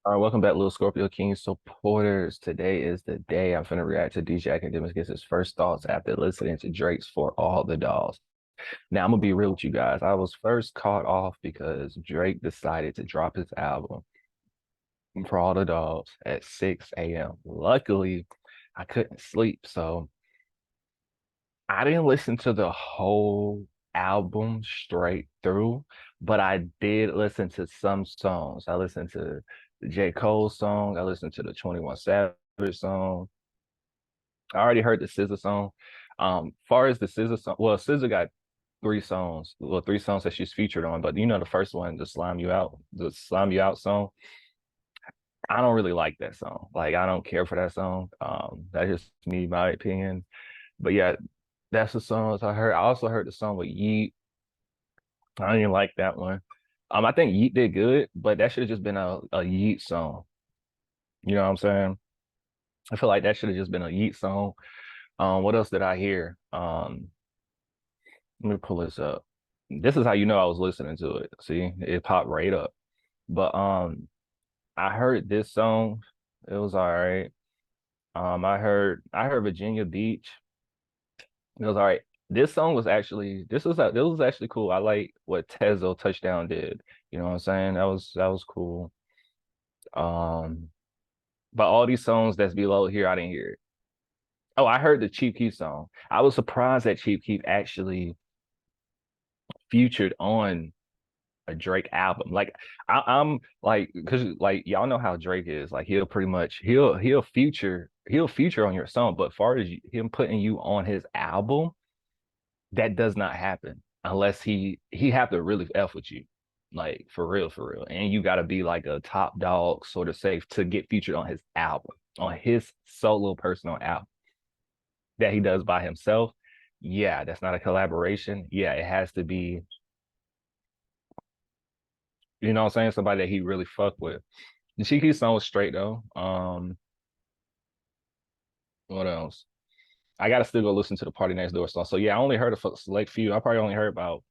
All right, welcome back, LilScorpioKing supporters. Today is the day I'm finna react to DJ Academics gets his first thoughts after listening to Drake's For All the Dolls. Now, I'm gonna be real with you guys. I was first caught off because Drake decided to drop his album For All the Dolls at 6 a.m. Luckily, I couldn't sleep, so I didn't listen to the whole album straight through, but I did listen to some songs. I listened to the J. Cole song. I listened to the 21 Savage song. I already heard the SZA song. Far as the SZA song, well, SZA got three songs that she's featured on, but the first one, the Slime You Out song. I don't really like that song. Like, I don't care for that song. That's just me, my opinion. But yeah, that's the songs I heard. I also heard the song with Yeet. I didn't like that one. I think Yeet did good, but that should have just been a Yeet song. You know what I'm saying? I feel like that should have just been a Yeet song. What else did I hear? Let me pull this up. This is how you know I was listening to it. See, it popped right up. But I heard this song. It was all right. I heard Virginia Beach. It was all right. This was actually cool. I like what Tezo Touchdown did. You know what I'm saying? That was cool. Um, but all these songs that's below here, I didn't hear it. Oh, I heard the Chief Keef song. I was surprised that Chief Keef actually featured on a Drake album. Like I'm like, because like y'all know how Drake is. Like he'll pretty much he'll feature on your song, but far as him putting you on his album, that does not happen unless he have to really f with you, like for real, and you got to be like a top dog sort of safe to get featured on his album, on his solo personal album that he does by himself. Yeah, that's not a collaboration. Yeah, it has to be, you know what I'm saying, somebody that he really fuck with. The Cheeky song was straight though. What else? I gotta still go listen to the Party Next Door song. So yeah, I only heard a select few. I probably only heard about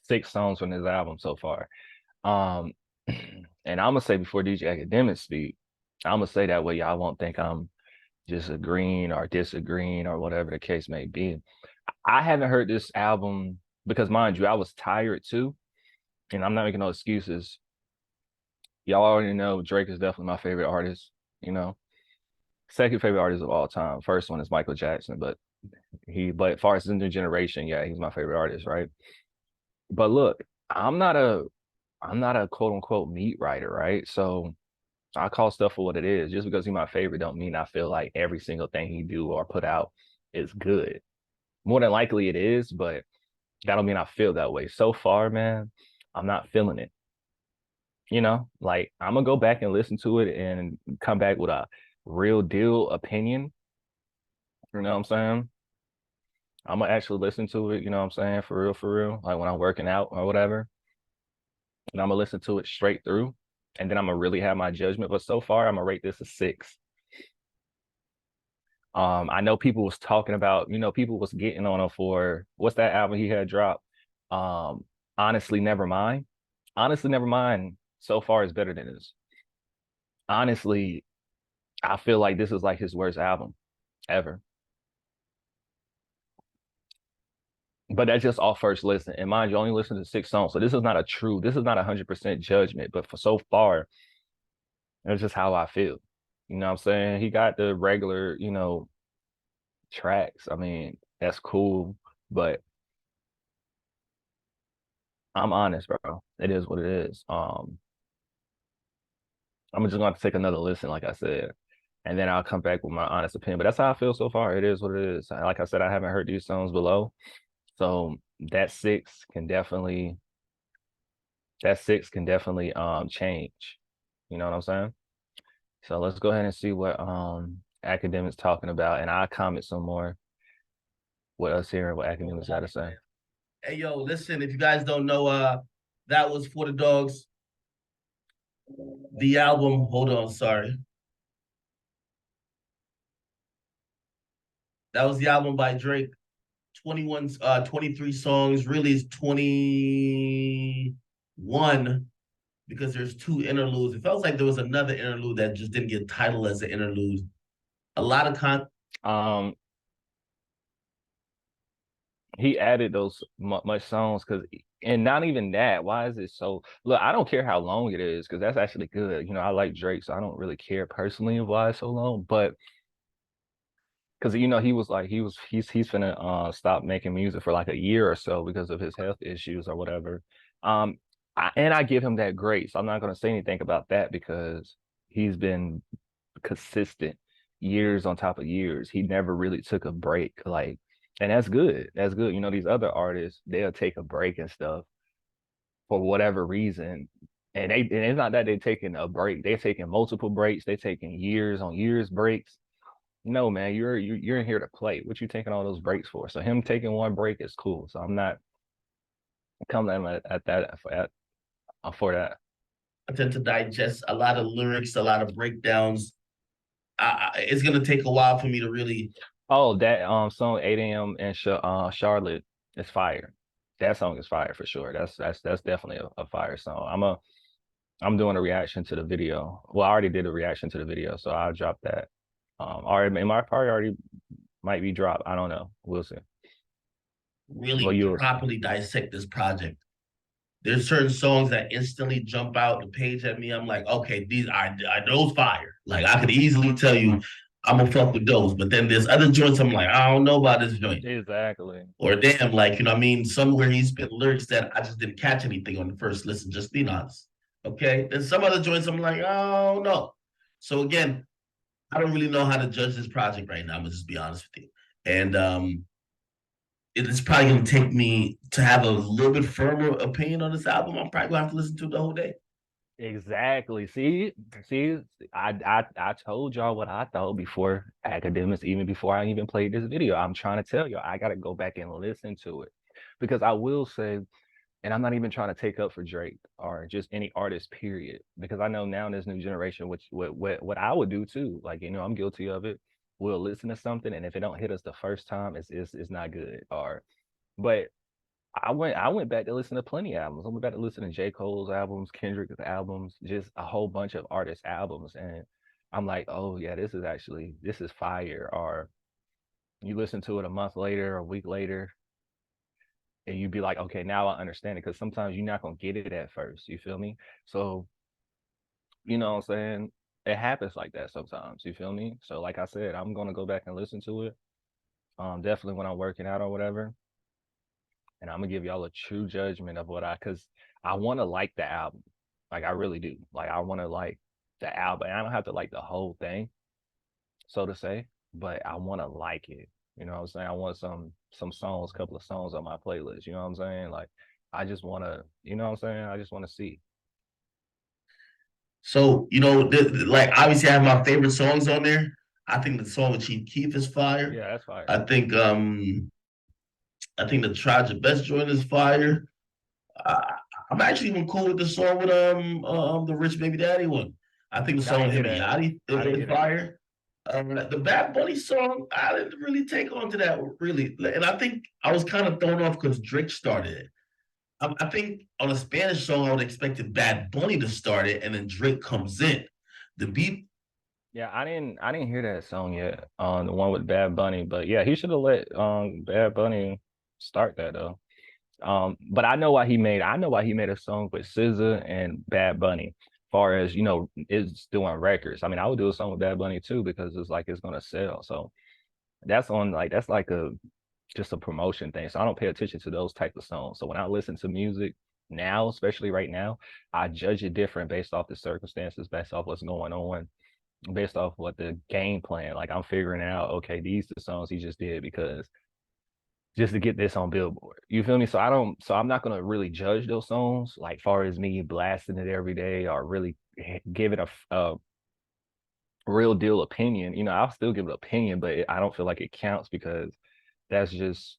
6 songs from his album so far. Um, and I'm gonna say before DJ Academic speak, I'm gonna say that way y'all won't think I'm just agreeing or disagreeing or whatever the case may be. I haven't heard this album because, mind you, I was tired too, and I'm not making no excuses. Y'all already know Drake is definitely my favorite artist. You know, second favorite artist of all time. First one is Michael Jackson, but as far as in the generation, yeah, he's my favorite artist, right? But look, I'm not a I'm not a quote unquote meat writer, right? So I call stuff for what it is. Just because he's my favorite don't mean I feel like every single thing he do or put out is good. More than likely it is, but that don't mean I feel that way. So far, man, I'm not feeling it. Like I'm gonna go back and listen to it and come back with a real deal opinion. You know what I'm saying? I'm gonna actually listen to it, you know what I'm saying? For real. Like when I'm working out or whatever. And I'm gonna listen to it straight through. And then I'm gonna really have my judgment. But so far, I'm gonna rate this a 6. I know people was talking about, people was getting on him for what's that album he had dropped? Um, Honestly, never mind. Honestly, never mind. So far is better than this. Honestly, I feel like this is like his worst album ever. But that's just off first listen. And mind you, only listen to 6 songs. So this is not 100% judgment. But for so far, it's just how I feel. You know what I'm saying? He got the regular, tracks. I mean, that's cool. But I'm honest, bro. It is what it is. I'm just going to take another listen, like I said, and then I'll come back with my honest opinion. But that's how I feel so far. It is what it is. Like I said, I haven't heard these songs below, so that six can definitely change. You know what I'm saying? So let's go ahead and see what academics talking about, and I'll comment some more. What else hearing what academics got to say? Hey yo, listen, if you guys don't know, that was for the dogs. The album, hold on, sorry. That was the album by Drake. 23 songs, really is 21. because there's two interludes. It felt like there was another interlude that just didn't get titled as an interlude. A lot of Um, he added those much songs because, and not even that. Why is it so? Look, I don't care how long it is because that's actually good. You know, I like Drake, so I don't really care personally of why it's so long. But because you know he's finna stop making music for like a year or so because of his health issues or whatever. Um, and I give him that grace. I'm not gonna say anything about that because he's been consistent years on top of years. He never really took a break, like, and that's good. That's good. You know, these other artists, they'll take a break and stuff for whatever reason. And it's not that they're taking a break. They're taking multiple breaks. They're taking years on years breaks. No, man, you're in here to play. What you taking all those breaks for? So him taking one break is cool. So I'm not coming at that for that. content to digest, a lot of lyrics, a lot of breakdowns. It's gonna take a while for me to really. Oh, that song 8 a.m. in Charlotte is fire. That song is fire for sure. That's definitely a fire song. I'm doing a reaction to the video. Well, I already did a reaction to the video, so I'll drop that. Or it might probably already might be dropped. I don't know. We'll see. Well, Really you'll see. properly dissect this project. There's certain songs that instantly jump out the page at me. I'm like, okay, these are those fire. Like I could easily tell you, I'm gonna fuck with those. But then there's other joints I'm like, I don't know about this joint. Exactly. Or damn, like, you know what I mean? Somewhere he spit lyrics that I just didn't catch anything on the first listen, just being honest. Okay. Then some other joints I'm like, oh no. So again, I don't really know how to judge this project right now. I'm gonna just be honest with you. And it's probably gonna take me to have a little bit firmer opinion on this album. I'm probably gonna have to listen to it the whole day. Exactly. See, I told y'all what I thought before academics, even before I even played this video. I'm trying to tell you, I gotta go back and listen to it. Because I will say, and I'm not even trying to take up for Drake or just any artist, period. Because I know now in this new generation, which what I would do too. Like, you know, I'm guilty of it. We'll listen to something, and if it don't hit us the first time, it's not good. Or but I went back to listen to plenty of albums. I went back to listen to J. Cole's albums, Kendrick's albums, just a whole bunch of artists' albums. And I'm like, oh yeah, this is fire. Or you listen to it a month later, a week later, and you'd be like, okay, now I understand it. Because sometimes you're not gonna get it at first. You feel me? So, you know what I'm saying? It happens like that sometimes. You feel me? So like I said, I'm gonna go back and listen to it. Definitely when I'm working out or whatever. And I'm gonna give y'all a true judgment of what because I want to like the album, like I really do. Like I want to like the album. And I don't have to like the whole thing, so to say, but I want to like it. You know what I'm saying? I want some songs, couple of songs on my playlist. You know what I'm saying? Like I just want to, you know what I'm saying? I just want to see. So, you know, like obviously I have my favorite songs on there. I think the song with Chief Keef is fire. Yeah, that's fire. I think the Try Your Best joint is fire. I, I'm actually even cool with the song with the Rich Baby Daddy one. I think the I song didn't with hear him and that. Yachty I didn't is hear that. fire. The Bad Bunny song, I didn't really take on to that really, and I think I was kind of thrown off because Drake started it. I think on a Spanish song, I would expected Bad Bunny to start it, and then Drake comes in. The beat. Yeah, I didn't hear that song yet. The one with Bad Bunny, but yeah, he should have let Bad Bunny start that though. But I know why he made a song with SZA and Bad Bunny. Far as you know, is doing records. I mean, I would do a song with Bad Bunny too because it's like it's gonna sell. So that's like a just a promotion thing. So I don't pay attention to those type of songs. So when I listen to music now, especially right now, I judge it different based off the circumstances, based off what's going on, based off what the game plan. Like I'm figuring out, okay, these are the songs he just did because just to get this on Billboard. You feel me? So I'm not gonna really judge those songs like far as me blasting it every day or really give it a real deal opinion. You know, I'll still give it an opinion, but I don't feel like it counts because that's just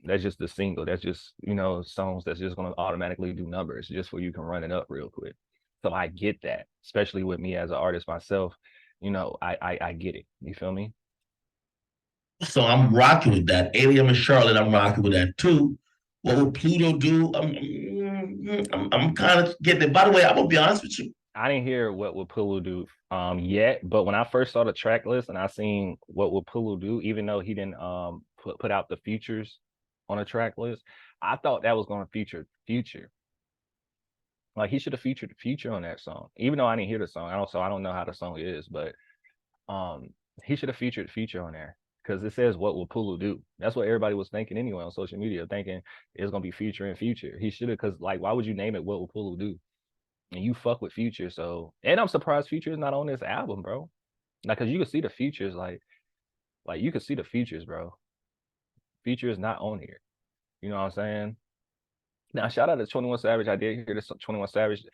that's just the single. That's just, you know, songs that's just gonna automatically do numbers just where you can run it up real quick. So I get that, especially with me as an artist myself. You know, I get it. You feel me? So I'm rocking with that. Alien and Charlotte, I'm rocking with that too. What would Pluto do? I'm kind of getting it. By the way, I'm gonna be honest with you. I didn't hear what would Pulu do yet, but when I first saw the track list and I seen what would Pulu do, even though he didn't put out the features on the track list, I thought that was going to feature Future. Like he should have featured Future on that song, even though I didn't hear the song. I don't know how the song is, but um he should have featured Future on there because it says what will Pulu do. That's what everybody was thinking anyway on social media, thinking it's gonna be Future and Future. He should have, because like why would you name it what will Pulu do? And you fuck with Future. So, and I'm surprised Future is not on this album, bro. Like, cause you can see the features, like you can see the features, bro. Future is not on here. You know what I'm saying? Now, shout out to 21 Savage. I did hear this 21 Savage.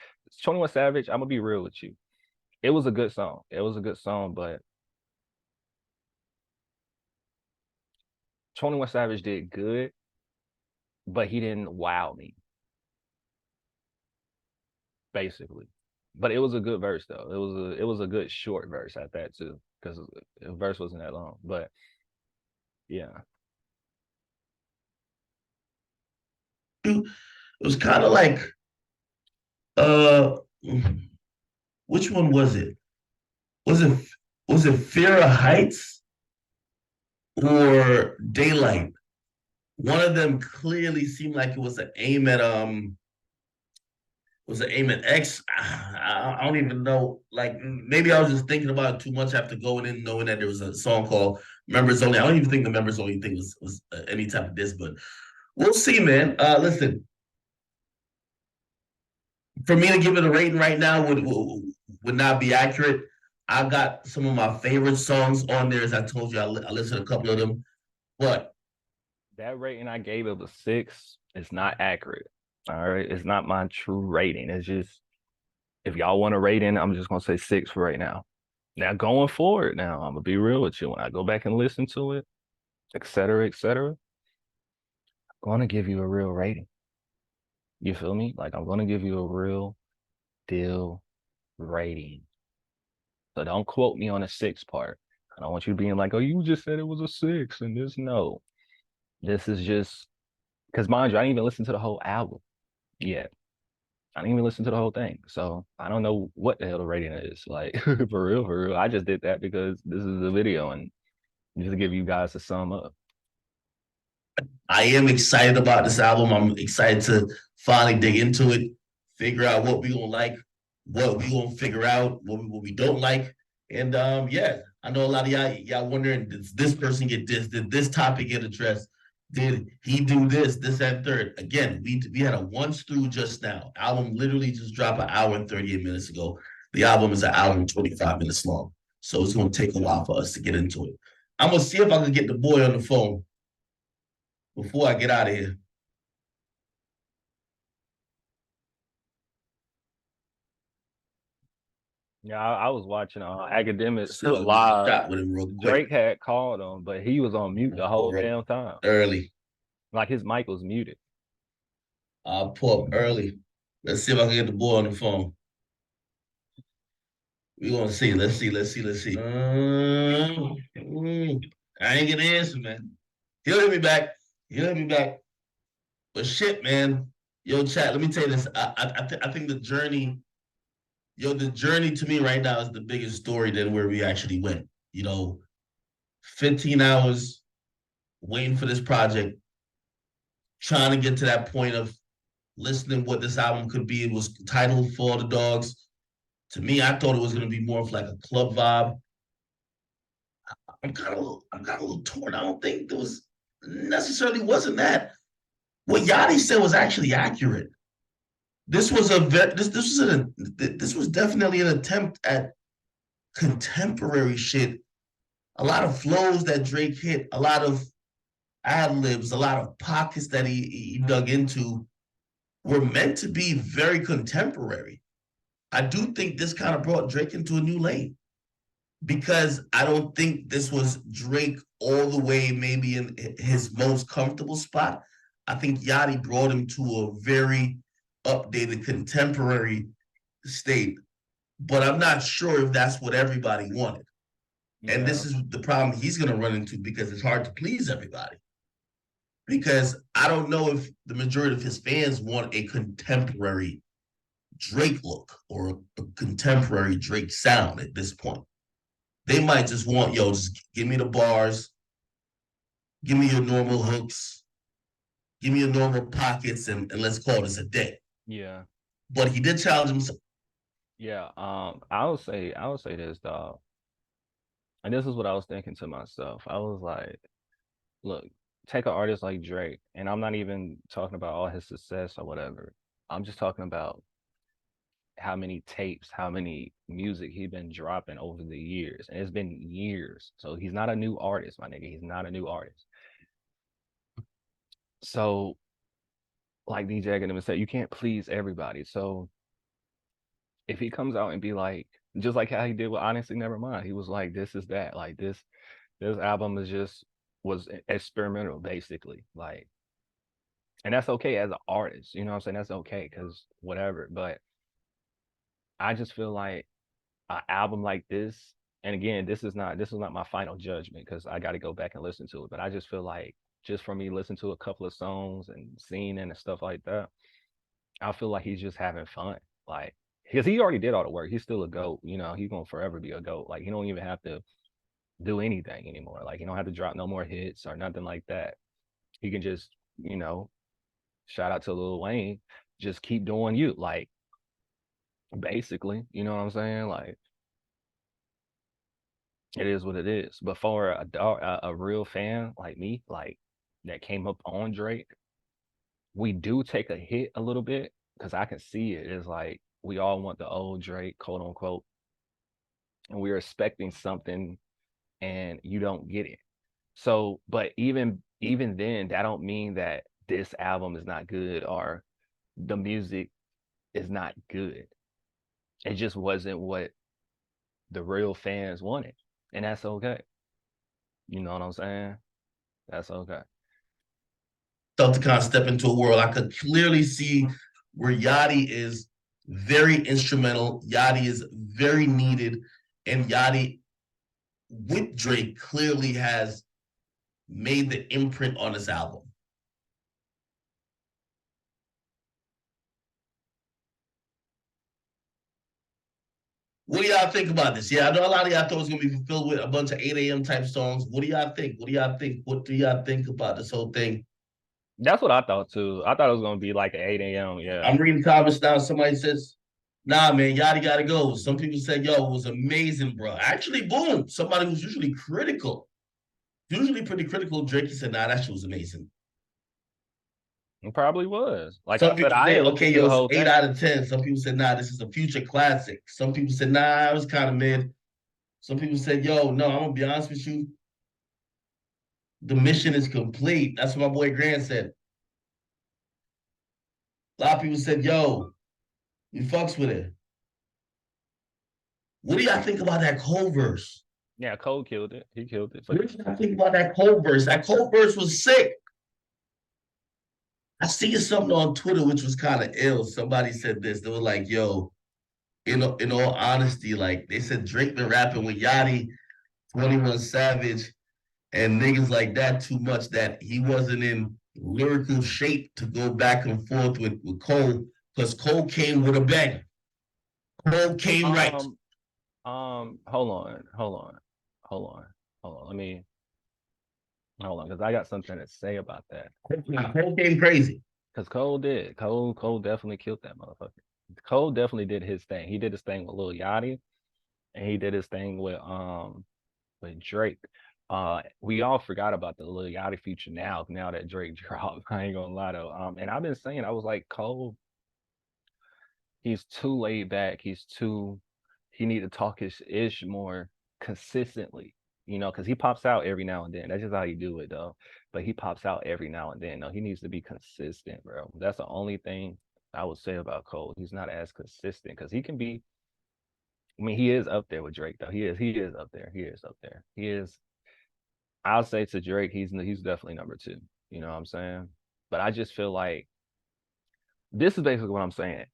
21 Savage, I'm gonna be real with you. It was a good song. It was a good song, but 21 Savage did good, but he didn't wow me, basically. But it was a good verse though. It was a good short verse at that too, because the verse wasn't that long. But yeah. It was kind of like, uh, which one was it? Was it was it Fear of Heights or Daylight? One of them clearly seemed like it was an aim at was an aim at X. I don't even know. Like maybe I was just thinking about it too much after going in knowing that there was a song called Members Only. I don't even think the Members Only thing was any type of diss, but we'll see, man. Listen, for me to give it a rating right now would not be accurate. I got some of my favorite songs on there. As I told you, I listened to a couple of them, but that rating I gave it was 6. It's not accurate. All right. It's not my true rating. It's just if y'all want a rating, I'm just gonna say 6 for right now. Now going forward, now I'm gonna be real with you. When I go back and listen to it, et cetera, I'm gonna give you a real rating. You feel me? Like I'm gonna give you a real deal rating. So don't quote me on a 6 part. I don't want you being like, oh, you just said it was a 6 and this no. This is just because mind you, I didn't even listen to the whole album yet. I didn't even listen to the whole thing. So I don't know what the hell the rating is. Like for real, for real. I just did that because this is the video and just to give you guys a sum up. I am excited about this album. I'm excited to finally dig into it, figure out what we gonna like, what we gonna figure out, what we don't like. And yeah, I know a lot of y'all wondering, did this person get this? Did this topic get addressed? Did he do this, and third? Again, we had a once through just now. Album literally just dropped an hour and 38 minutes ago. The album is an hour and 25 minutes long. So it's gonna take a while for us to get into it. I'm gonna see if I can get the boy on the phone before I get out of here. Yeah, I was watching academics Still live. shot with him real Drake quick. had called him, but he was on mute the whole damn time. Early. Like his mic was muted. I'll pull up early. Let's see if I can get the boy on the phone. We gonna see. Let's see. I ain't gonna answer, man. He'll hit me back. He'll hit me back. But shit, man. Yo, chat. Let me tell you this. I think the journey. Yo, the journey to me right now is the biggest story than where we actually went. 15 hours waiting for this project, trying to get to that point of listening what this album could be. It was titled For All the Dogs. To me, I thought it was going to be more of like a club vibe. I'm kind of a little torn. I don't think there was necessarily wasn't that. What Yachty said was actually accurate. This was this was definitely an attempt at contemporary shit. A lot of flows that Drake hit, a lot of ad libs, a lot of pockets that he dug into were meant to be very contemporary. I do think this kind of brought Drake into a new lane because I don't think this was Drake all the way maybe in his most comfortable spot. I think Yachty brought him to a very updated contemporary state, but I'm not sure if that's what everybody wanted. Yeah. And this is the problem he's going to run into because it's hard to please everybody. because I don't know if the majority of his fans want a contemporary Drake look or a contemporary Drake sound at this point. They might just want, yo, just give me the bars, give me your normal hooks, give me your normal pockets, and let's call this a day. Yeah. But he did challenge himself. Yeah. I would say this, dog. And this is what I was thinking to myself. I was like, look, take an artist like Drake, and I'm not even talking about all his success or whatever. I'm just talking about how many tapes, how many music he been dropping over the years. And it's been years. So he's not a new artist, my nigga. He's not a new artist. So like DJ and them said, you can't please everybody. So if he comes out and be like, just like how he did with Honestly Nevermind, he was like, this is that. Like this album is just was experimental, basically. Like, and that's okay as an artist, you know what I'm saying? That's okay because whatever. But I just feel like an album like this, and again, this is not my final judgment because I got to go back and listen to it. But I just feel like just for me listening to a couple of songs and seeing and stuff like that, I feel like he's just having fun. Like because he already did all the work. He's still a goat. You know, he's gonna forever be a goat. Like he don't even have to do anything anymore. Like he don't have to drop no more hits or nothing like that. He can just, you know, shout out to Lil Wayne, just keep doing you. Like basically, you know what I'm saying? Like it is what it is. But for a real fan like me, like that came up on Drake, we do take a hit a little bit because I can see it. It's like we all want the old Drake, quote unquote, and we're expecting something and you don't get it. So, but even then, that don't mean that this album is not good or the music is not good. It just wasn't what the real fans wanted. And that's okay. You know what I'm saying? That's okay. Felt to kind of step into a world. I could clearly see where Yachty is very instrumental. Yachty is very needed. And Yachty with Drake clearly has made the imprint on this album. What do y'all think about this? Yeah, I know a lot of y'all thought it was gonna be filled with a bunch of 8 a.m. type songs. What do y'all think? What do y'all think? What do y'all think about this whole thing? That's what I thought too. I thought it was gonna be like an 8 a.m. Yeah. I'm reading comments now. Somebody says, nah, man, Yachty gotta go. Some people said, yo, it was amazing, bro. Actually, boom. Somebody who's usually pretty critical of Drake, he said, nah, that shit was amazing. It probably was. Like I Some said, people I said, ain't listened okay, to yo, the it's whole 8 thing. out of 10. Some people said, nah, this is a future classic. Some people said, nah, it was kind of mid. Some people said, yo, no, I'm gonna be honest with you. The mission is complete. That's what my boy Grant said. A lot of people said, yo, we fucks with it. What do y'all think about that Cole verse? Yeah, Cole killed it. He killed it. But What do y'all think about that Cole verse? That Cole verse was sick. I see something on Twitter which was kind of ill. Somebody said this. They were like, yo, in all honesty, like they said Drake been rapping with Yachty, 21 Savage, and niggas like that too much that he wasn't in lyrical shape to go back and forth with Cole because Cole came with a bang. Cole came right. um hold on, hold on, hold on. Let me hold on because I got something to say about that. Cole came crazy. Because Cole did. Cole definitely killed that motherfucker. Cole definitely did his thing. He did his thing with Lil Yachty, and he did his thing with Drake. We all forgot about the Lil Yachty feature now that Drake dropped. I ain't gonna lie though. And I've been saying I was like Cole, he's too laid back. He need to talk his ish more consistently. You know, because he pops out every now and then. That's just how he do it though. But he pops out every now and then. No, he needs to be consistent, bro. That's the only thing I would say about Cole. He's not as consistent because he can be. I mean, he is up there with Drake though. He is. He is up there. He is up there. He is. I'll say to Drake, he's definitely number two. You know what I'm saying? But I just feel like this is basically what I'm saying.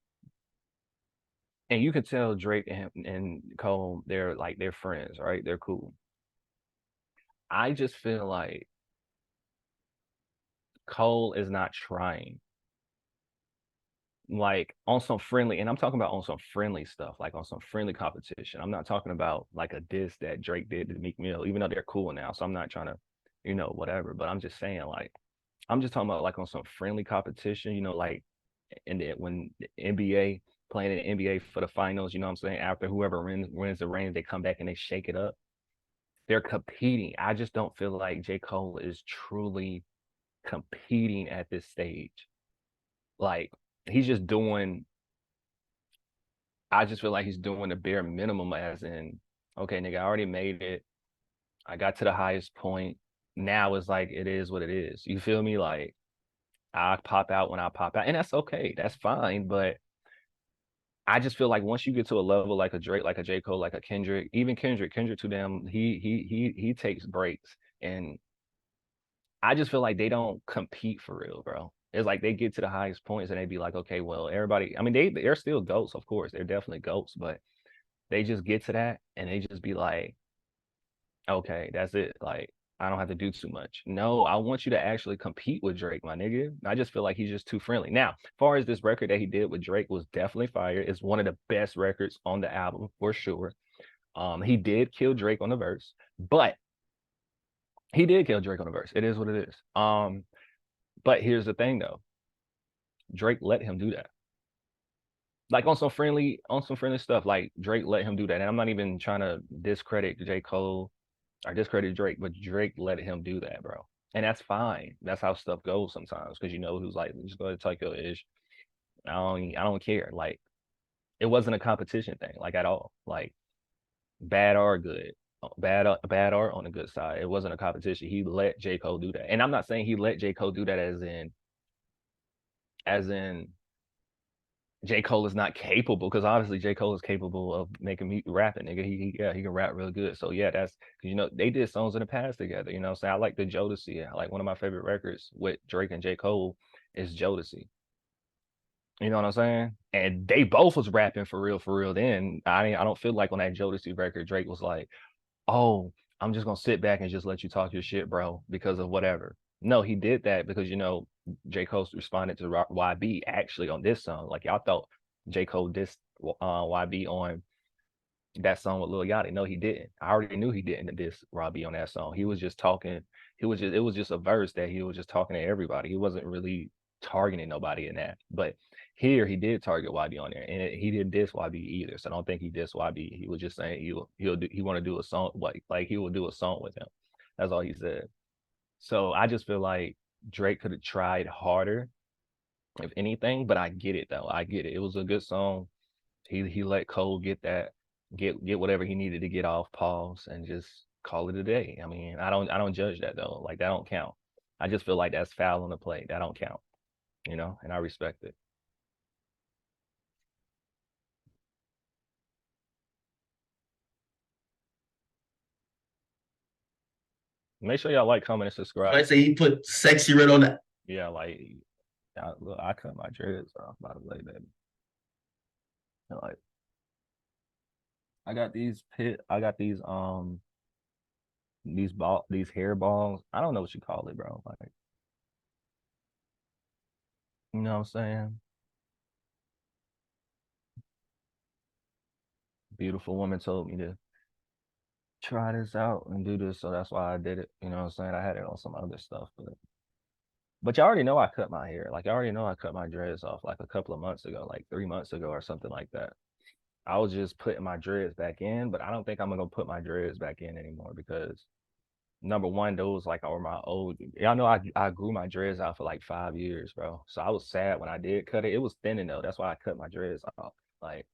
And you can tell Drake and Cole, they're friends, right? They're cool. I just feel like Cole is not trying. Like on some friendly, and I'm talking about on some friendly stuff, like on some friendly competition. I'm not talking about like a diss that Drake did to Meek Mill, even though they're cool now. So I'm not trying to, whatever. But I'm just saying, like, I'm just talking about like on some friendly competition, like when the NBA playing in the NBA for the finals, you know what I'm saying? After whoever wins the reign, they come back and they shake it up. They're competing. I just don't feel like J. Cole is truly competing at this stage. Like he's just doing I just feel like he's doing the bare minimum as in, okay, nigga, I already made it. I got to the highest point. Now it's like it is what it is. You feel me? Like I pop out when I pop out. And that's okay. That's fine. But I just feel like once you get to a level like a Drake, like a J. Cole, like a Kendrick, even Kendrick to them, he takes breaks. And I just feel like they don't compete for real, bro. It's like they get to the highest points and they be like, okay, well, everybody. I mean, they're still goats, of course. They're definitely goats, but they just get to that and they just be like, okay, that's it. Like, I don't have to do too much. No, I want you to actually compete with Drake, my nigga. I just feel like he's just too friendly. Now, as far as this record that he did with Drake was definitely fire. It's one of the best records on the album for sure. He did kill Drake on the verse, but he did kill Drake on the verse. It is what it is. But here's the thing though. Drake let him do that. Like on some friendly stuff, like Drake let him do that. And I'm not even trying to discredit J. Cole or discredit Drake, but Drake let him do that, bro. And that's fine. That's how stuff goes sometimes. Cause who's like, just go to Tokyo ish. I don't care. Like it wasn't a competition thing, like at all. Like bad or good. Bad or on the good side. It wasn't a competition. He let J. Cole do that. And I'm not saying he let J. Cole do that as in J. Cole is not capable because obviously J. Cole is capable of making me rapping, nigga. He can rap really good. So yeah, that's because they did songs in the past together. You know, so I like the Jodeci. I like one of my favorite records with Drake and J. Cole is Jodeci. You know what I'm saying? And they both was rapping for real. Then I don't feel like on that Jodeci record, Drake was like, oh, I'm just gonna sit back and just let you talk your shit, bro, because of whatever. No, he did that because J. Cole responded to YB actually on this song. Like y'all thought J. Cole dissed YB on that song with Lil Yachty. No, he didn't. I already knew he didn't diss Robbie on that song. He was just talking. It was just a verse that he was just talking to everybody. He wasn't really targeting nobody in that. But here he did target YB on there, and he didn't diss YB either. So I don't think he dissed YB. He was just saying he want to do a song like he will do a song with him. That's all he said. So I just feel like Drake could have tried harder, if anything. But I get it though. I get it. It was a good song. He let Cole get whatever he needed to get off pause and just call it a day. I mean, I don't judge that though. Like that don't count. I just feel like that's foul on the play. That don't count, and I respect it. Make sure y'all like, comment, and So I subscribe. say he put sexy red on that. Yeah, like look, I cut my dreads off by the way, baby. And, like I got these hair balls. I don't know what you call it, bro. Like, you know what I'm saying? Beautiful woman told me to try this out and do this, so that's why I did it. You know what I'm saying? I had it on some other stuff, but you already know I cut my hair. Like, I already know I cut my dreads off like a couple of months ago, like 3 months ago or something like that. I was just putting my dreads back in, but I don't think I'm gonna put my dreads back in anymore because number one, those like are my old. Y'all know I grew my dreads out for like 5 years, bro. So I was sad when I did cut it. It was thinning though. That's why I cut my dreads off. Like,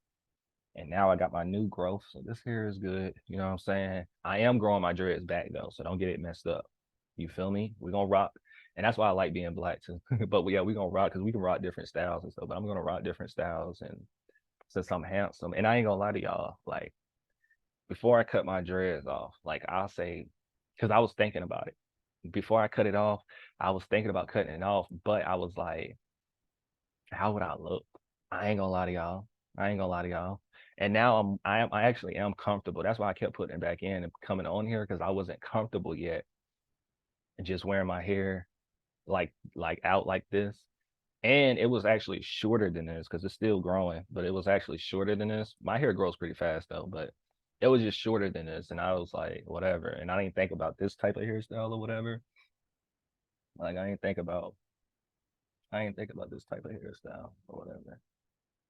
and now I got my new growth, so this hair is good. You know what I'm saying? I am growing my dreads back though, so don't get it messed up. You feel me? We're gonna rock, and that's why I like being black too. But yeah, we're gonna rock because we can rock different styles and stuff. But I'm gonna rock different styles, and since I'm handsome, and I ain't gonna lie to y'all, like before I cut my dreads off, like I'll say, because I was thinking about it before I cut it off. I was thinking about cutting it off, but I was like, how would I look? I ain't gonna lie to y'all. I ain't gonna lie to y'all. And now I actually am comfortable. That's why I kept putting it back in and coming on here because I wasn't comfortable yet and just wearing my hair like out like this. And it was actually shorter than this because it's still growing, but it was actually shorter than this. My hair grows pretty fast though, but it was just shorter than this. And I was like, whatever. And I didn't think about this type of hairstyle or whatever. Like I didn't think about this type of hairstyle or whatever.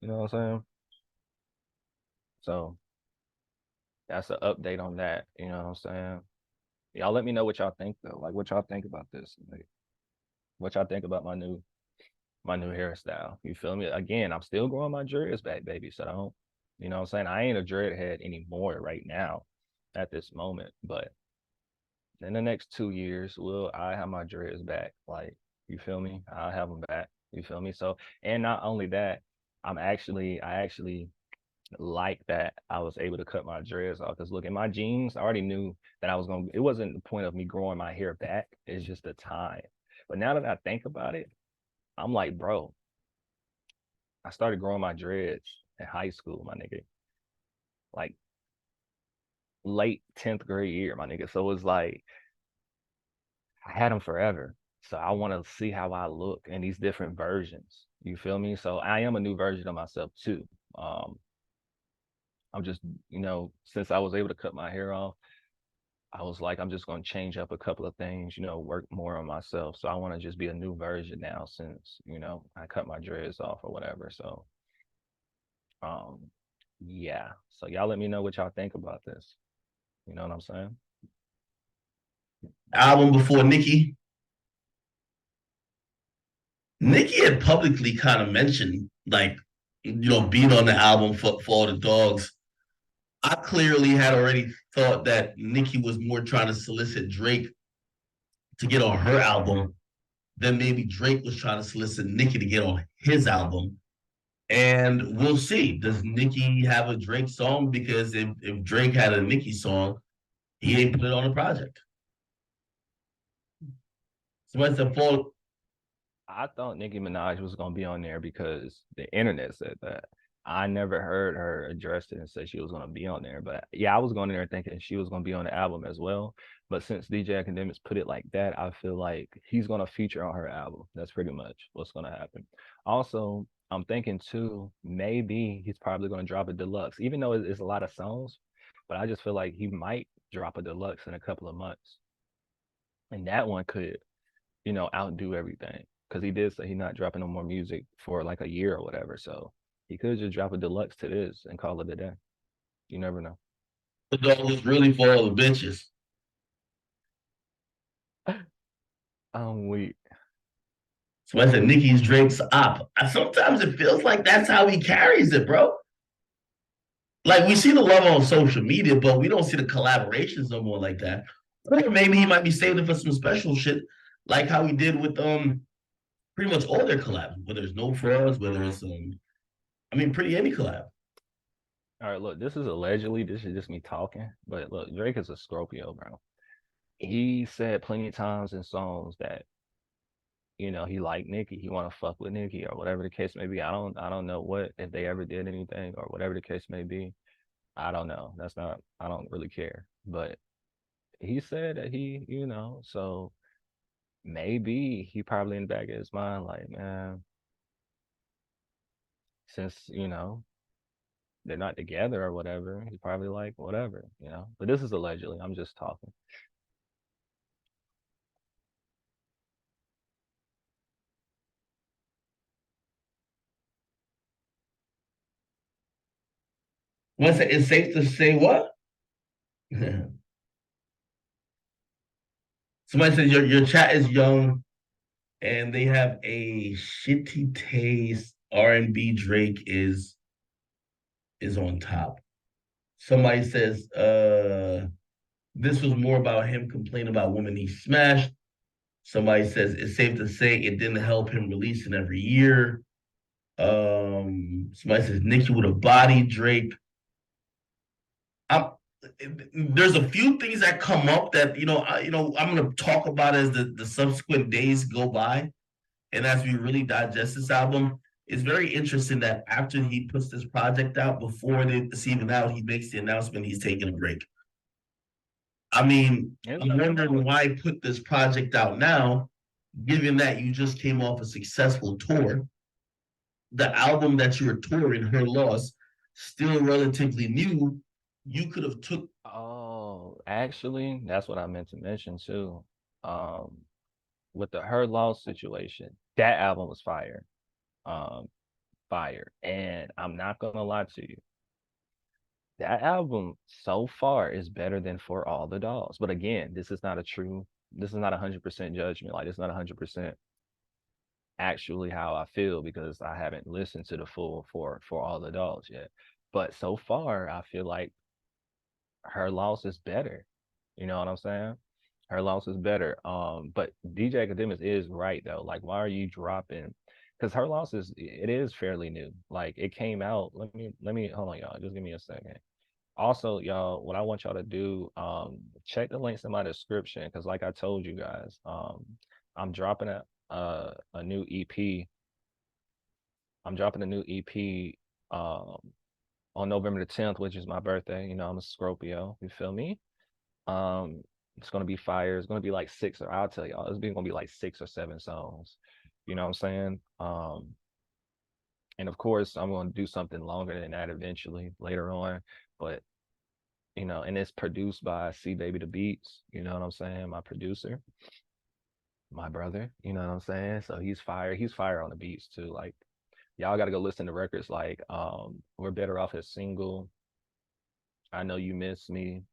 You know what I'm saying? So that's an update on that. You know what I'm saying? Y'all let me know what y'all think though. Like what y'all think about this. Like, what y'all think about my new hairstyle. You feel me? Again, I'm still growing my dreads back, baby. So I don't, you know what I'm saying? I ain't a dread head anymore right now at this moment. But in the next 2 years, will I have my dreads back? Like, you feel me? I'll have them back. You feel me? So, and not only that, I actually like that I was able to cut my dreads off. Because look, in my jeans, I already knew that I was gonna. It wasn't the point of me growing my hair back. It's just the time. But now that I think about it, I'm like, bro, I started growing my dreads in high school, my nigga. Like late 10th grade year, my nigga. So it was like I had them forever. So I want to see how I look in these different versions. You feel me? So I am a new version of myself too. Um, I'm just, since I was able to cut my hair off, I was like, I'm just going to change up a couple of things, work more on myself. So I want to just be a new version now since, I cut my dreads off or whatever. So, um, yeah. So y'all let me know what y'all think about this. You know what I'm saying? Album before Nicki. Nicki had publicly kind of mentioned, like, being on the album for all the dogs. I clearly had already thought that Nicki was more trying to solicit Drake to get on her album than maybe Drake was trying to solicit Nicki to get on his album. And we'll see. Does Nicki have a Drake song? Because if Drake had a Nicki song, he ain't put it on the project. Somebody said, "Fall." I thought Nicki Minaj was gonna be on there because the internet said that. I never heard her address it and say she was gonna be on there. But yeah, I was going in there thinking she was gonna be on the album as well. But since DJ Academics put it like that, I feel like he's gonna feature on her album. That's pretty much what's gonna happen. Also, I'm thinking too, maybe he's probably gonna drop a deluxe, even though it's a lot of songs. But I just feel like he might drop a deluxe in a couple of months, and that one could outdo everything. Because he did say he's not dropping no more music for like a year or whatever. So he could just drop a deluxe to this and call it a day. You never know. The dog was really for all the bitches. I'm weak. Somebody said Nicki's Drake's op. Sometimes it feels like that's how he carries it, bro. Like we see the love on social media, but we don't see the collaborations no more like that. Maybe he might be saving it for some special shit, like how he did with pretty much all their collabs, whether it's No Frauds, whether it's pretty any collab. All right, look, this is allegedly, this is just me talking, but look, Drake is a Scorpio, bro. He said plenty of times in songs that, he liked Nicki, he want to fuck with Nicki or whatever the case may be. I don't know what if they ever did anything or whatever the case may be. I don't know. I don't really care. But he said that so maybe he probably in the back of his mind, like, man, since, they're not together or whatever, he's probably like, whatever. But this is allegedly, I'm just talking. Once it's safe to say what? Somebody said your chat is young and they have a shitty taste. R&B Drake is on top. Somebody says this was more about him complaining about women he smashed. Somebody says it's safe to say it didn't help him releasing every year. Somebody says Nicki with a body, Drake. I'm, there's a few things that come up that I'm gonna talk about as the subsequent days go by, and as we really digest this album. It's very interesting that after he puts this project out, before it's even out, he makes the announcement he's taking a break. I mean, Yeah. I'm wondering why put this project out now given that you just came off a successful tour, the album that you were touring, Her Loss, still relatively new, you could have took. Oh, actually, that's what I meant to mention too. Um, with the Her Loss situation, that album was fire. Um, fire. And I'm not gonna lie to you. That album so far is better than For All the Dolls. But again, this is not 100% judgment. Like, it's not 100% actually how I feel because I haven't listened to the full For All the Dolls yet. But so far, I feel like Her Loss is better. You know what I'm saying? Her Loss is better. But DJ Academics is right though. Like, why are you dropping? Because Her Loss is fairly new. Like, it came out. Let me hold on, y'all. Just give me a second. Also, y'all, what I want y'all to do, check the links in my description because, like I told you guys, I'm dropping a new EP. I'm dropping a new EP on November the 10th, which is my birthday. You know, I'm a Scorpio. You feel me? Um, it's gonna be fire. It's gonna be like six, or I'll tell y'all, gonna be like 6 or 7 songs. You know what I'm saying? And of course, I'm gonna do something longer than that eventually later on. But and it's produced by C Baby the Beats. You know what I'm saying? My producer, my brother. You know what I'm saying? So he's fire. He's fire on the beats too. Like, y'all got to go listen to records like "We're Better Off" as single. I Know You Miss Me,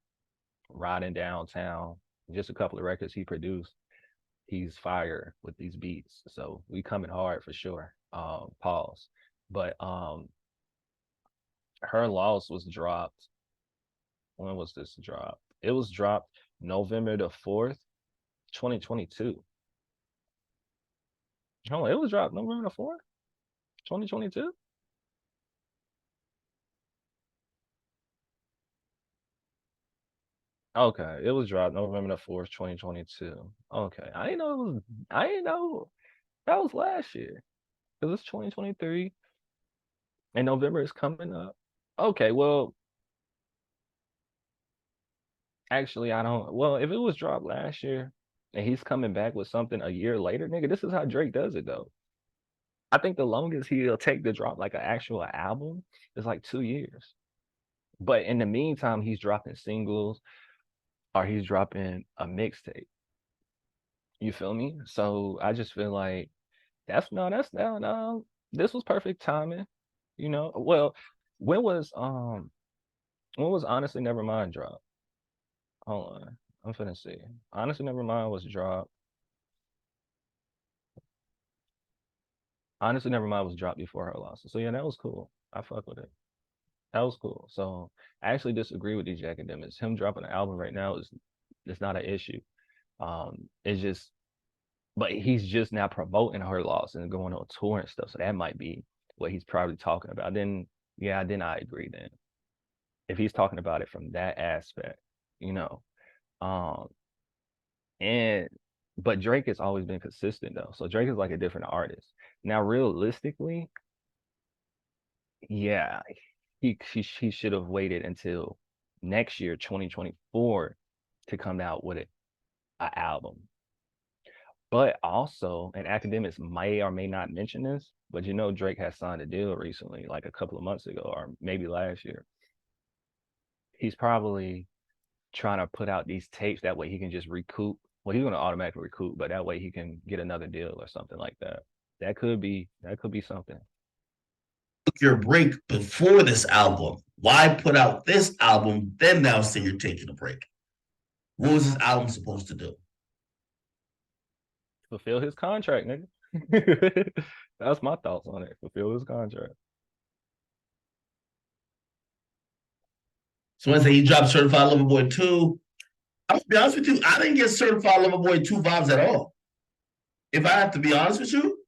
Riding Downtown. Just a couple of records he produced. He's fire with these beats. So we coming hard for sure. Pause. But Her Loss was dropped. When was this dropped? It was dropped November the 4th, 2022. Oh, it was dropped November the 4th, 2022. Okay, it was dropped November the 4th, 2022. Okay, I didn't know that was last year because it's 2023 and November is coming up. Okay, well, actually, I don't. Well, if it was dropped last year and he's coming back with something a year later, nigga, this is how Drake does it though. I think the longest he'll take to drop like an actual album is like 2 years. But in the meantime, he's dropping singles or he's dropping a mixtape. You feel me? So I just feel like that's no no. This was perfect timing. Well, when was um when was Honestly Nevermind dropped? Hold on. I'm finna see. Honestly Nevermind was dropped. Honestly Nevermind was dropped before Her Loss. So yeah, that was cool. I fuck with it. That was cool. So I actually disagree with these academics. Him dropping an album right now is it's not an issue. It's just but he's just now promoting Her Loss and going on tour and stuff. So that might be what he's probably talking about. Then yeah, then I agree then. If he's talking about it from that aspect, you know. Um and but Drake has always been consistent though. So Drake is like a different artist. Now realistically, yeah, he should have waited until next year, 2024, to come out with an album. But also, and academics may or may not mention this, but Drake has signed a deal recently, like a couple of months ago, or maybe last year. He's probably trying to put out these tapes that way he can just recoup. Well, he's gonna automatically recoup, but that way he can get another deal or something like that. That could be something. Took your break before this album. Why put out this album, then now say you're taking a break? What was this album supposed to do? Fulfill his contract, nigga. That's my thoughts on it. Fulfill his contract. So when I say he dropped Certified Lover Boy 2, I'm gonna be honest with you, I didn't get Certified Lover Boy 2 vibes at all. If I have to be honest with you,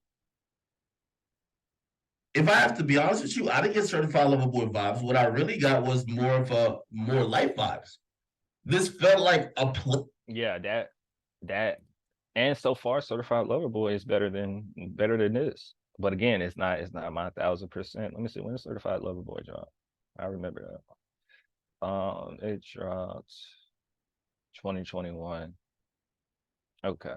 if I have to be honest with you, I didn't get Certified Lover Boy vibes. What I really got was more of a more life vibes. This felt like a Yeah, that and so far Certified Lover Boy is better than this. But again, it's not my 1,000%. Let me see, when Certified Lover Boy drop? I remember that. It dropped 2021. Okay.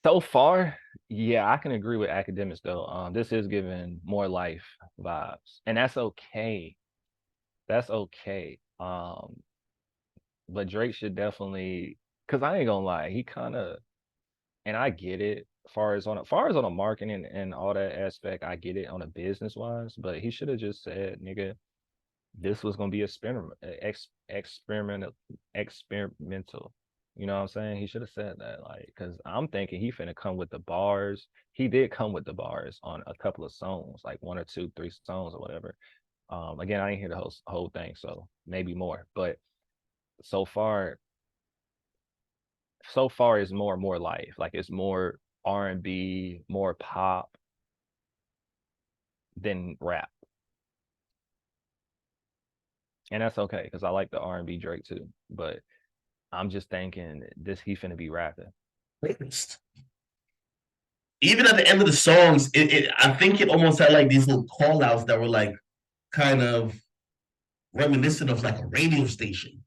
So far, yeah, I can agree with academics though. This is giving more life vibes, and that's okay. That's okay. But Drake should definitely, cause I ain't gonna lie, he kind of, and I get it. Far as on a marketing and all that aspect, I get it on a business wise. But he should have just said, nigga, this was gonna be experimental. You know what I'm saying? He should have said that, like, because I'm thinking he finna come with the bars. He did come with the bars on a couple of songs, like one or two, three songs or whatever. Again, I didn't hear the whole thing, so maybe more. But so far, so far is more and more life. Like it's more R&B, more pop than rap, and that's okay because I like the R&B Drake too. But I'm just thinking this he finna be rapping. Even at the end of the songs, I think it almost had like these little call outs that were like kind of reminiscent of like a radio station.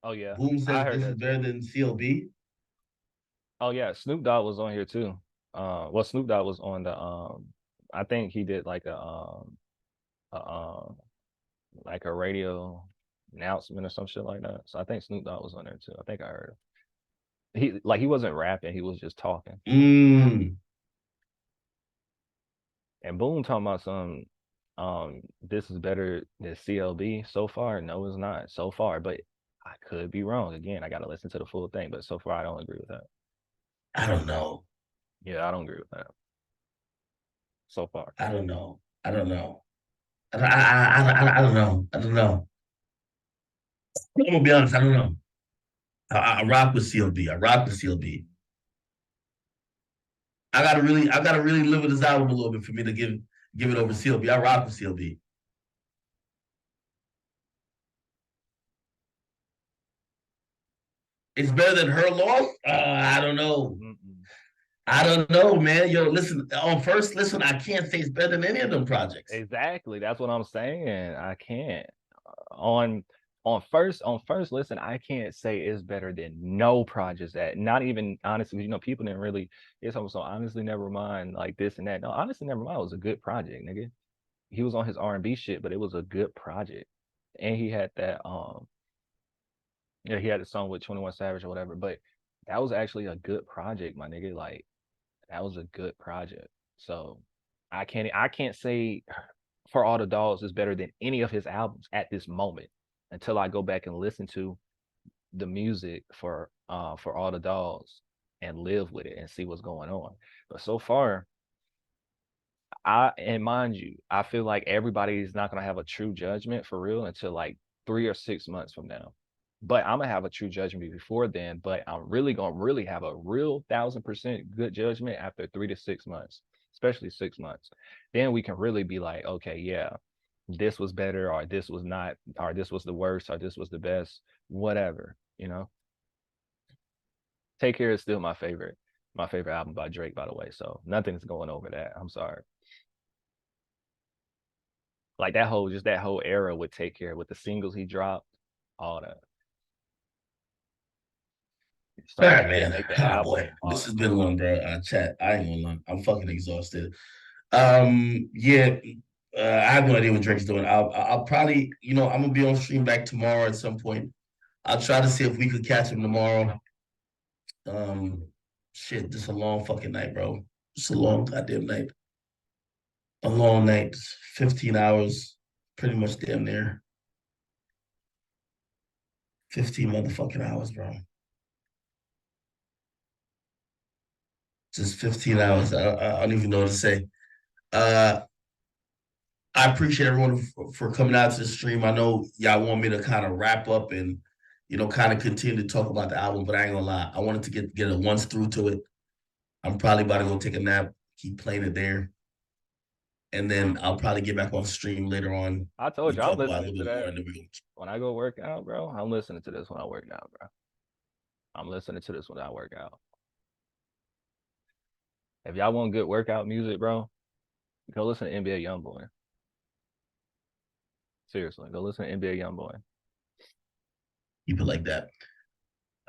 Oh yeah, Boom I says heard this is that better too. than CLB. Oh yeah, Snoop Dogg was on here too. Well, Snoop Dogg was on the I think he did a like a radio announcement or some shit like that. So I think Snoop Dogg was on there too. I think I heard him. He wasn't rapping, he was just talking. Mm. And Boone talking about some this is better than CLB so far. No, it's not so far, but I could be wrong. Again, I gotta listen to the full thing, but so far I don't agree with that. I don't know. Yeah, I don't agree with that so far. I don't know. I don't know. I don't know. I don't know. I'm gonna be honest. I don't know. I rock with CLB. I rock with CLB. I gotta really live with this album a little bit for me to give it over CLB. I rock with CLB. It's better than her loss. I don't know. Mm-mm. I don't know, man. Yo, listen. On first listen, I can't say it's better than any of them projects. Exactly. That's what I'm saying. I can't. On on first listen, I can't say it's better than no projects that not even honestly, people didn't really it's almost so honestly never mind like this and that. No, honestly never mind was a good project, nigga. He was on his R&B shit, but it was a good project. And he had that yeah, he had a song with 21 Savage or whatever, but that was actually a good project, my nigga. Like that was a good project. So I can't say For All the Dogs is better than any of his albums at this moment until I go back and listen to the music for All the Dogs and live with it and see what's going on. But so far, and mind you, I feel like everybody's not gonna have a true judgment for real until like 3 or 6 months from now. But I'm gonna have a true judgment before then. But I'm really gonna really have a real 1,000% good judgment after 3 to 6 months, especially 6 months. Then we can really be like, okay, yeah, this was better, or this was not, or this was the worst, or this was the best, whatever. Take Care is still my favorite album by Drake, by the way. So nothing's going over that. I'm sorry. Like that whole era would Take Care with the singles he dropped, all that. All Starting right, to man. make the Ah, boy, album, all this that. has been one, bro. Chat. I ain't gonna lie. I'm fucking exhausted. Yeah. I have no idea what Drake's doing. I'll probably, I'm gonna be on stream back tomorrow at some point. I'll try to see if we could catch him tomorrow. Um, Shit, just a long fucking night, bro. Just a long goddamn night. A long night, 15 hours, pretty much damn near 15 motherfucking hours, bro. Just 15 hours. I don't even know what to say. Uh, I appreciate everyone for coming out to the stream. I know y'all want me to kind of wrap up and kind of continue to talk about the album, but I ain't gonna lie. I wanted to get a once through to it. I'm probably about to go take a nap, keep playing it there, and then I'll probably get back on stream later on. I told We you I'm talk about it a listening little to bit more, that and then we when I go work out, bro. I'm listening to this when I work out, bro. I'm listening to this when I work out. If y'all want good workout music, bro, go listen to NBA YoungBoy. Seriously, go listen to NBA YoungBoy. keep it like that.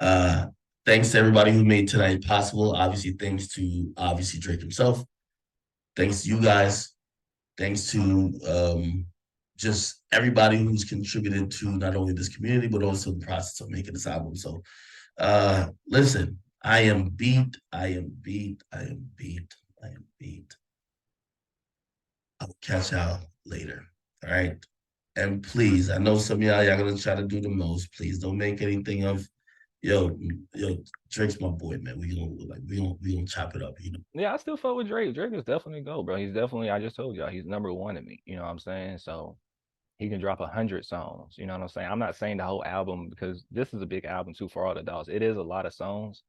Uh, Thanks to everybody who made tonight possible. Obviously, thanks to obviously Drake himself. Thanks to you guys. Thanks to just everybody who's contributed to not only this community but also the process of making this album. So, listen, I am beat. I am beat. I am beat. I am beat. I'll catch y'all later. All right. And please, I know some of y'all gonna try to do the most. Please don't make anything of yo, yo, Drake's my boy, man. We gonna chop it up, you know. Yeah, I still fuck with Drake. Drake is definitely go, bro. He's definitely. I just told y'all, he's number one to me. You know what I'm saying? So he can drop 100 songs. You know what I'm saying? I'm not saying the whole album because this is a big album too for all the dogs. It is a lot of songs.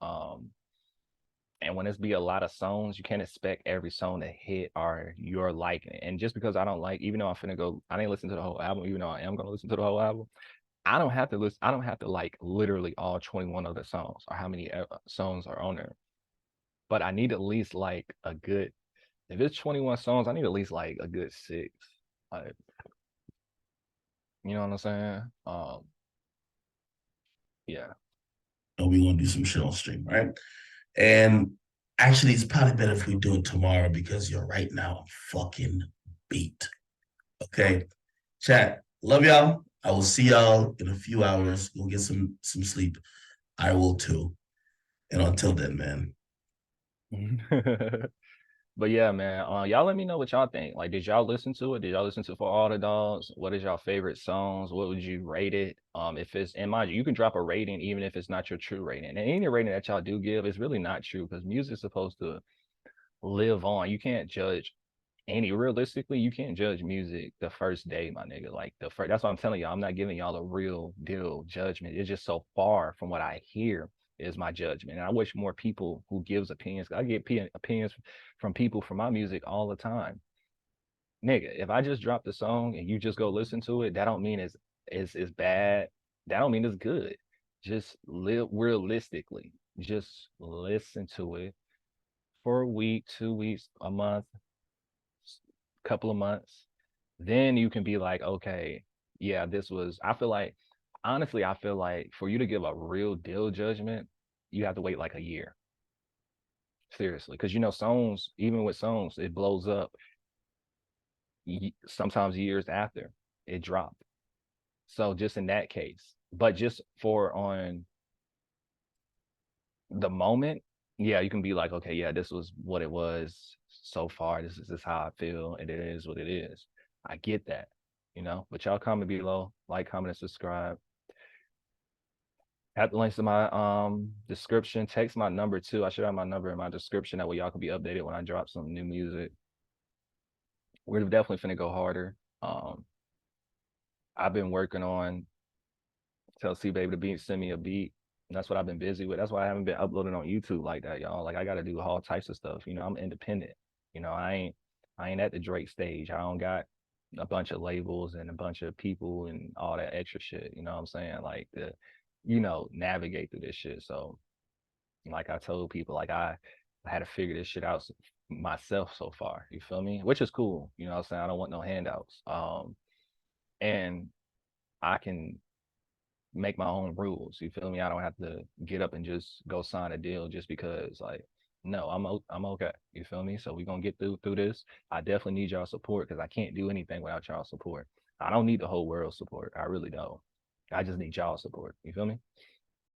And when it's be a lot of songs, you can't expect every song to hit or you're liking it. And just because I don't like, even though I'm finna go, I didn't listen to the whole album, even though I am gonna listen to the whole album. I don't have to listen. I don't have to like literally all 21 of the songs or how many songs are on there. But I need at least like a good. If it's 21 songs, I need at least like a good six. Like, you know what I'm saying? Yeah. And we gonna do some shit on stream, right? And actually, it's probably better if we do it tomorrow because you're right now I'm fucking beat. Okay, chat. Love y'all. I will see y'all in a few hours. Go get some sleep. I will too. And until then, man. But yeah, man, y'all let me know what y'all think. Like, did y'all listen to it? Did y'all listen to For All the Dogs? What is y'all favorite songs? What would you rate it? If it's, and mind you, you can drop a rating even if it's not your true rating. And any rating that y'all do give is really not true because music is supposed to live on. You can't judge any realistically, you can't judge music the first day, my nigga. Like the first, that's what I'm telling y'all. I'm not giving y'all a real deal judgment. It's just so far from what I hear is my judgment. And I wish more people who gives opinions. I get opinions from people from my music all the time. Nigga, if I just drop the song and you just go listen to it, that don't mean it's bad. That don't mean it's good. Just live realistically. Just listen to it for a week, 2 weeks, a month, couple of months, then you can be like, okay, yeah, this was. I feel like, honestly, I feel like for you to give a real deal judgment, you have to wait like a year, seriously, because songs, even with songs, it blows up sometimes years after it dropped. So just in that case, but just for on the moment, yeah, you can be like, okay, yeah, this was what it was so far. This is how I feel, and it is what it is. I get that, But y'all comment below, like, comment, and subscribe. Have the links to my description. Text my number too. I should have my number in my description. That way y'all can be updated when I drop some new music. We're definitely finna go harder. I've been working on tell C Baby to beat send me a beat. And that's what I've been busy with. That's why I haven't been uploading on YouTube like that, y'all. Like I gotta do all types of stuff. I'm independent. I ain't at the Drake stage. I don't got a bunch of labels and a bunch of people and all that extra shit. You know what I'm saying? Like navigate through this shit. So like I told people, like I had to figure this shit out myself so far. You feel me? Which is cool. You know what I'm saying? I don't want no handouts. And I can make my own rules. You feel me? I don't have to get up and just go sign a deal just because like no, I'm okay. You feel me? So we're gonna get through this. I definitely need y'all support because I can't do anything without y'all support. I don't need the whole world support. I really don't. I just need y'all support. You feel me?